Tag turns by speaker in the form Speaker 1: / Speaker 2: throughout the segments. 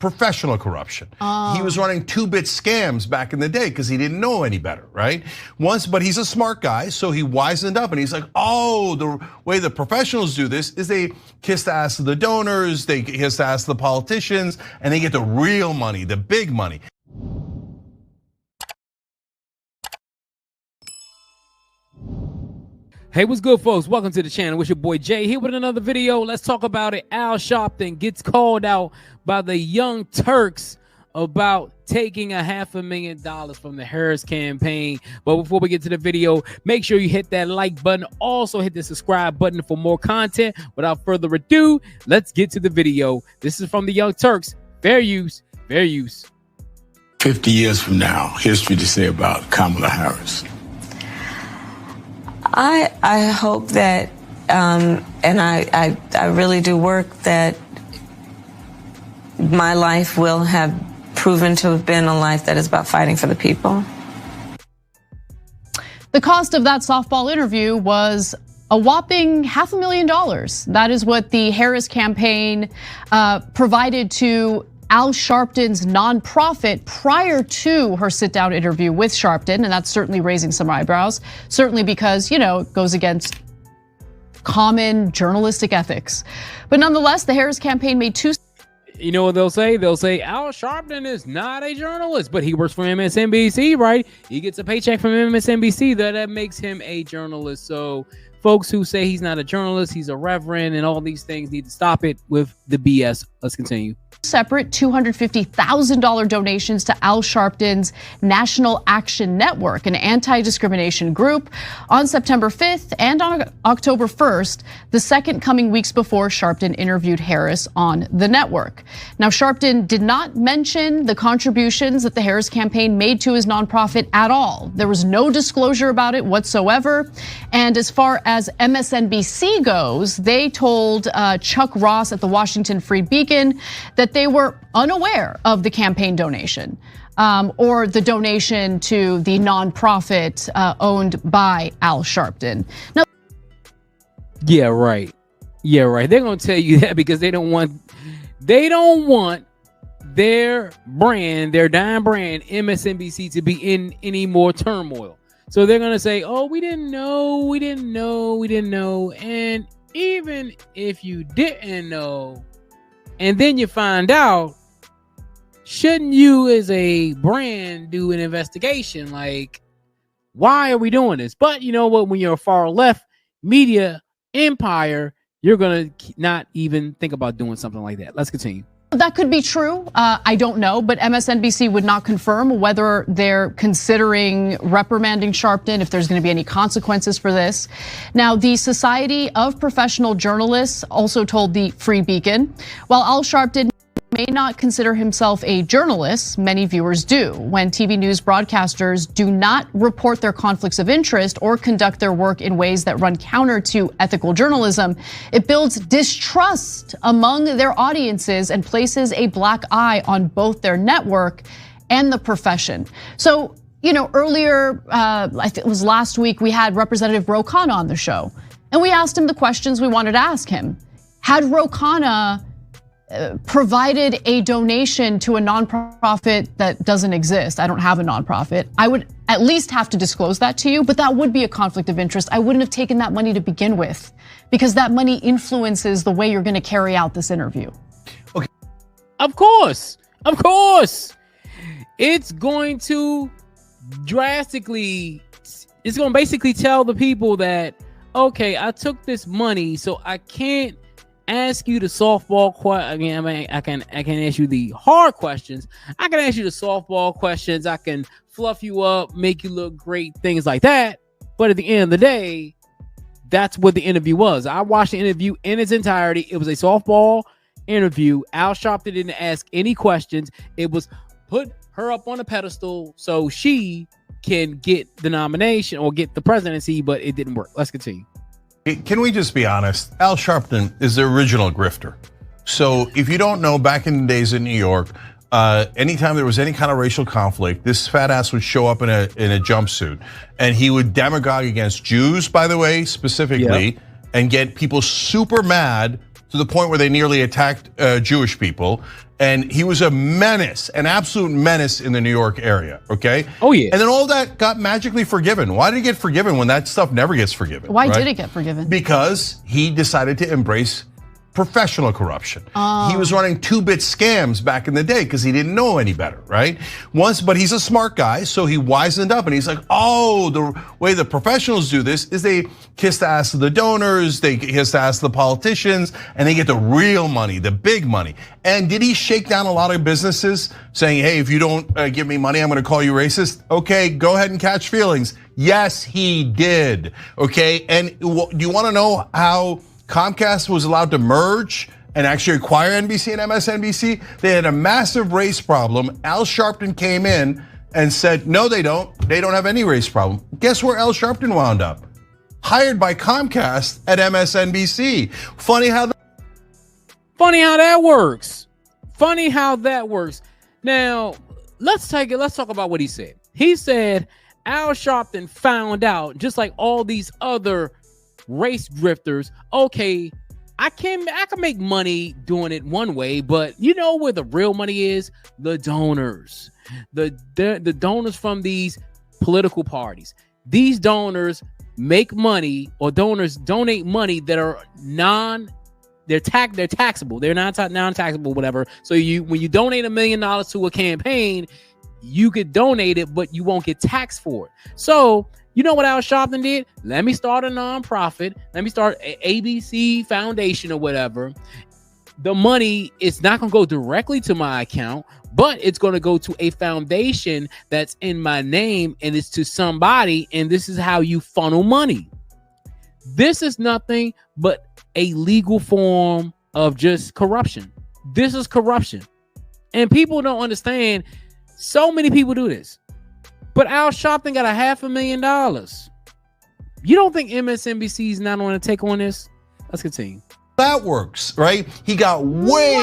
Speaker 1: professional corruption. He was running 2-bit scams back in the day because he didn't know any better, right? But he's a smart guy, so he wisened up and he's like, oh, the way the professionals do this is they kiss the ass of the donors, they kiss the ass of the politicians, and they get the real money, the big money.
Speaker 2: Hey, what's good, folks? Welcome to the channel. It's your boy Jay here with another video. Let's talk about it. Al Sharpton gets called out by the Young Turks about taking $500,000 from the Harris campaign. But before we get to the video, make sure you hit that like button. Also hit the subscribe button for more content. Without further ado, let's get to the video. This is from the Young Turks. Fair use, fair use.
Speaker 3: 50 years from now, history to say about Kamala Harris.
Speaker 4: I hope that, and I really do work that my life will have proven to have been a life that is about fighting for the people.
Speaker 5: The cost of that softball interview was a whopping $500,000. That is what the Harris campaign provided to Al Sharpton's nonprofit prior to her sit-down interview with Sharpton, and that's certainly raising some eyebrows, certainly because, you know, it goes against common journalistic ethics. But nonetheless, the Harris campaign made two.
Speaker 2: You know what they'll say? They'll say Al Sharpton is not a journalist, but he works for MSNBC, right? He gets a paycheck from MSNBC. That makes him a journalist. So folks who say he's not a journalist, he's a reverend, and all these things need to stop it with the BS. Let's continue.
Speaker 5: Separate $250,000 donations to Al Sharpton's National Action Network, an anti-discrimination group, on September 5th and on October 1st, the second coming weeks before Sharpton interviewed Harris on the network. Now, Sharpton did not mention the contributions that the Harris campaign made to his nonprofit at all. There was no disclosure about it whatsoever. And as far as MSNBC goes, they told Chuck Ross at the Washington Free Beacon that they were unaware of the campaign donation or the donation to the nonprofit owned by Al Sharpton. Now,
Speaker 2: yeah, right. Yeah, right. They're gonna tell you that because they don't want their brand, their dime brand, MSNBC, to be in any more turmoil. So they're gonna say, "Oh, we didn't know. And even if you didn't know, and then you find out, shouldn't you as a brand do an investigation? Like, why are we doing this?" But you know what? When you're a far left media empire, you're going to not even think about doing something like that. Let's continue.
Speaker 5: that could be true. I don't know, but MSNBC would not confirm whether they're considering reprimanding Sharpton, if there's going to be any consequences for this. Now, the Society of Professional Journalists also told the Free Beacon, while Al Sharpton may not consider himself a journalist, many viewers do. When TV news broadcasters do not report their conflicts of interest or conduct their work in ways that run counter to ethical journalism, it builds distrust among their audiences and places a black eye on both their network and the profession. So, you know, earlier, I think it was last week, we had Representative Ro Khanna on the show, and we asked him the questions we wanted to ask him. Had Ro Khanna provided a donation to a nonprofit that doesn't exist, I don't have a nonprofit, I would at least have to disclose that to you, but that would be a conflict of interest. I wouldn't have taken that money to begin with, because that money influences the way you're going to carry out this interview.
Speaker 2: Okay. Of course. It's going to drastically, it's going to basically tell the people that, okay, I took this money, so I can't ask you the softball question. I can ask you the hard questions. I can ask you the softball questions. I can fluff you up, make you look great, things like that. But at the end of the day, that's what the interview was. I watched the interview in its entirety. It was a softball interview. Al Sharpton didn't ask any questions. It was put her up on a pedestal so she can get the nomination or get the presidency, but it didn't work. Let's continue.
Speaker 1: Can we just be honest? Al Sharpton is the original grifter. So if you don't know, back in the days in New York, anytime there was any kind of racial conflict, this fat ass would show up in a jumpsuit, and he would demagogue against Jews, by the way, specifically, and get people super mad to the point where they nearly attacked Jewish people. And he was a menace, an absolute menace in the New York area, okay?
Speaker 2: Oh, yeah.
Speaker 1: And then all that got magically forgiven. Why did it get forgiven when that stuff never gets forgiven?
Speaker 5: Why did it get forgiven?
Speaker 1: Because he decided to embrace professional corruption. He was running 2-bit scams back in the day because he didn't know any better, right? But he's a smart guy, so he wisened up and he's like, oh, the way the professionals do this is they kiss the ass of the donors, they kiss the ass of the politicians, and they get the real money, the big money. And did he shake down a lot of businesses saying, hey, if you don't give me money, I'm gonna call you racist? Okay, go ahead and catch feelings. Yes, he did, okay? And do you wanna know how Comcast was allowed to merge and actually acquire NBC and MSNBC? They had a massive race problem. Al Sharpton came in and said, no, they don't have any race problem. Guess where Al Sharpton wound up? Hired by Comcast at MSNBC. Funny how
Speaker 2: that works. Funny how that works. Now, let's talk about what he said. He said Al Sharpton found out, just like all these other race drifters, okay, I can make money doing it one way, but you know where the real money is? The donors. The donors from these political parties. These donors make money, or donors donate money that are they're taxable. They're non-taxable, whatever. So when you donate $1 million to a campaign, you could donate it, but you won't get taxed for it. So you know what Al Sharpton did? Let me start a nonprofit. Let me start an ABC Foundation or whatever. The money is not going to go directly to my account, but it's going to go to a foundation that's in my name, and it's to somebody, and this is how you funnel money. This is nothing but a legal form of just corruption. This is corruption. And people don't understand. So many people do this. But Al Sharpton got $500,000. You don't think MSNBC is not going to take on this? Let's continue.
Speaker 1: that works, right? He got way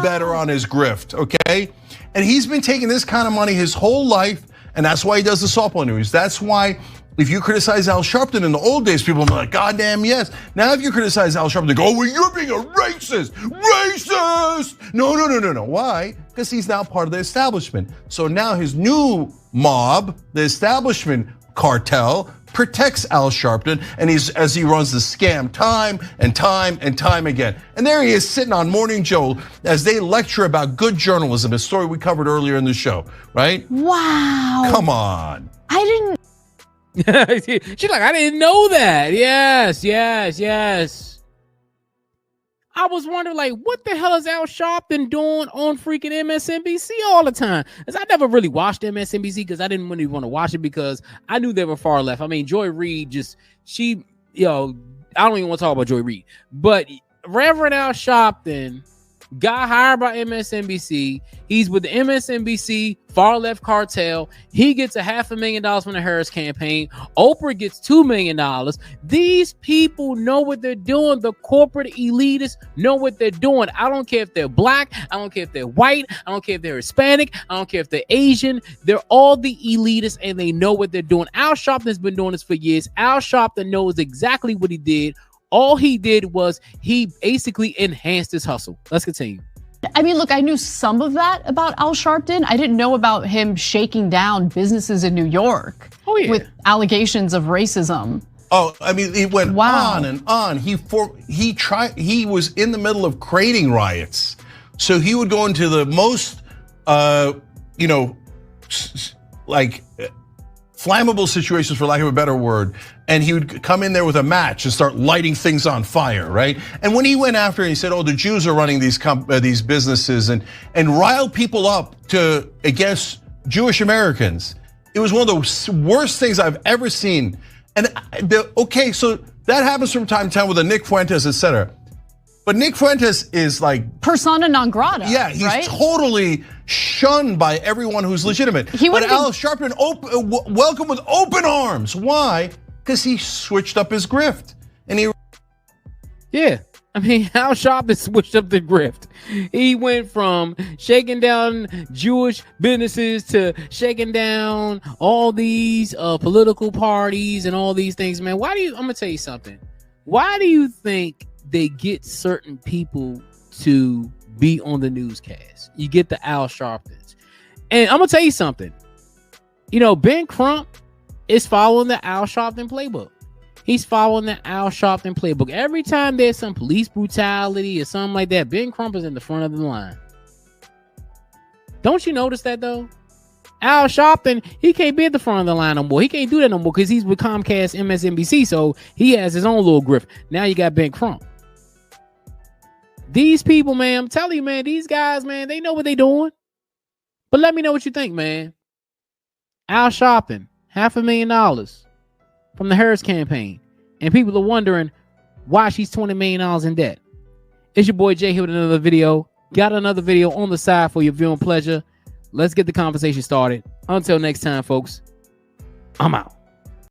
Speaker 1: better on his grift, okay? And he's been taking this kind of money his whole life, and that's why he does the softball news. That's why if you criticize Al Sharpton in the old days, people are like, God damn, yes. Now if you criticize Al Sharpton, they go, oh, well, you're being a racist, racist. No. Why? Because he's now part of the establishment. So now his new mob, the establishment cartel, protects Al Sharpton, and as he runs the scam time and time again. And there he is sitting on Morning Joe as they lecture about good journalism, a story we covered earlier in the show, right?
Speaker 5: Wow.
Speaker 1: Come on.
Speaker 5: I didn't.
Speaker 2: She's like, I didn't know that. Yes. I was wondering, like, what the hell is Al Sharpton doing on freaking MSNBC all the time? Because I never really watched MSNBC because I didn't really want to watch it because I knew they were far left. I mean, Joy Reid I don't even want to talk about Joy Reid. But Reverend Al Sharpton got hired by MSNBC. He's with the MSNBC far left cartel. He gets $500,000 from the Harris campaign. Oprah gets $2 million. These people know what they're doing. The corporate elitists know what they're doing. I don't care if they're black. I don't care if they're white. I don't care if they're Hispanic. I don't care if they're Asian. They're all the elitists and they know what they're doing. Al Sharpton's been doing this for years. Al Sharpton knows exactly what he did. All he did was he basically enhanced his hustle. Let's continue.
Speaker 5: I mean, look, I knew some of that about Al Sharpton. I didn't know about him shaking down businesses in New York with allegations of racism.
Speaker 1: Oh, I mean, it went on and on. He was in the middle of creating riots. So he would go into the most, flammable situations, for lack of a better word, and he would come in there with a match and start lighting things on fire, right? And when he went after it, he said, "Oh, the Jews are running these businesses," and riled people up against Jewish Americans. It was one of the worst things I've ever seen. And so that happens from time to time with a Nick Fuentes, etc. But Nick Fuentes is like
Speaker 5: persona non grata.
Speaker 1: Yeah, he's totally shunned by everyone who's legitimate. But Al Sharpton welcomed with open arms. Why? Because he switched up his grift. And Al
Speaker 2: Sharpton switched up the grift. He went from shaking down Jewish businesses to shaking down all these political parties and all these things, man. I'm gonna tell you something. Why do you think they get certain people to be on the newscast. You get the Al Sharptons. And I'm gonna tell you something. You know, Ben Crump is following the Al Sharpton playbook. He's following the Al Sharpton playbook. Every time there's some police brutality or something like that, Ben Crump is in the front of the line. Don't you notice that though? Al Sharpton, he can't be at the front of the line no more. He can't do that no more because he's with Comcast, MSNBC, so he has his own little grift. Now you got Ben Crump. These people, man, I'm telling you, man, these guys, man, they know what they're doing. But let me know what you think, man. Al Sharpton, $500,000 from the Harris campaign. And people are wondering why she's $20 million in debt. It's your boy Jay here with another video. Got another video on the side for your viewing pleasure. Let's get the conversation started. Until next time, folks, I'm out.